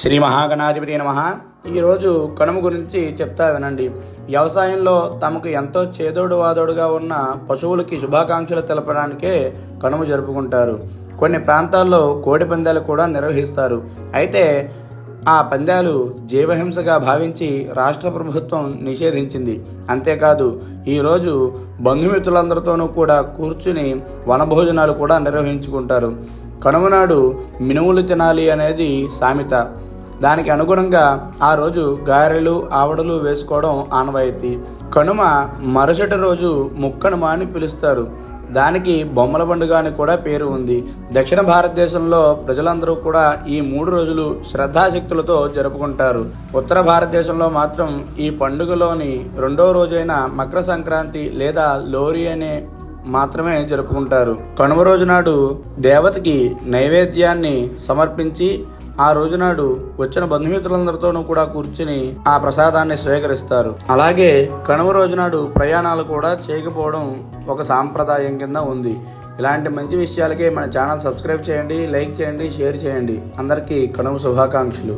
శ్రీ మహాగణాధిపతి నమః. ఈరోజు కనుమ గురించి చెప్తా వినండి. వ్యవసాయంలో తమకు ఎంతో చేదోడు వాదోడుగా ఉన్న పశువులకి శుభాకాంక్షలు తెలపడానికే కనుమ జరుపుకుంటారు. కొన్ని ప్రాంతాల్లో కోడి పందాలు కూడా నిర్వహిస్తారు. అయితే ఆ పందాలు జీవహింసగా భావించి రాష్ట్ర ప్రభుత్వం నిషేధించింది. అంతేకాదు ఈరోజు బంధుమిత్రులందరితోనూ కూడా కూర్చుని వనభోజనాలు కూడా నిర్వహించుకుంటారు. కనుమ నాడు మినుములు తినాలి అనేది సామెత. దానికి అనుగుణంగా ఆ రోజు గారెలు ఆవడలు వేసుకోవడం ఆనవాయితీ. కనుమ మరుసటి రోజు ముక్కనుమ అని పిలుస్తారు. దానికి బొమ్మల పండుగ అని కూడా పేరు ఉంది. దక్షిణ భారతదేశంలో ప్రజలందరూ కూడా ఈ 3 రోజులు శ్రద్ధాశక్తులతో జరుపుకుంటారు. ఉత్తర భారతదేశంలో మాత్రం ఈ పండుగలోని 2వ రోజైన మకర సంక్రాంతి లేదా లోరీ అనే మాత్రమే జరుపుకుంటారు. కనుమ రోజు నాడు దేవతకి నైవేద్యాన్ని సమర్పించి ఆ రోజునాడు వచ్చిన బంధుమిత్రులందరితోనూ కూడా కూర్చుని ఆ ప్రసాదాన్ని స్వీకరిస్తారు. అలాగే కనుమ రోజునాడు ప్రయాణాలు కూడా చేయకపోవడం ఒక సాంప్రదాయం కింద ఉంది. ఇలాంటి మంచి విషయాలకే మన ఛానల్ సబ్స్క్రైబ్ చేయండి, లైక్ చేయండి, షేర్ చేయండి. అందరికీ కనుమ శుభాకాంక్షలు.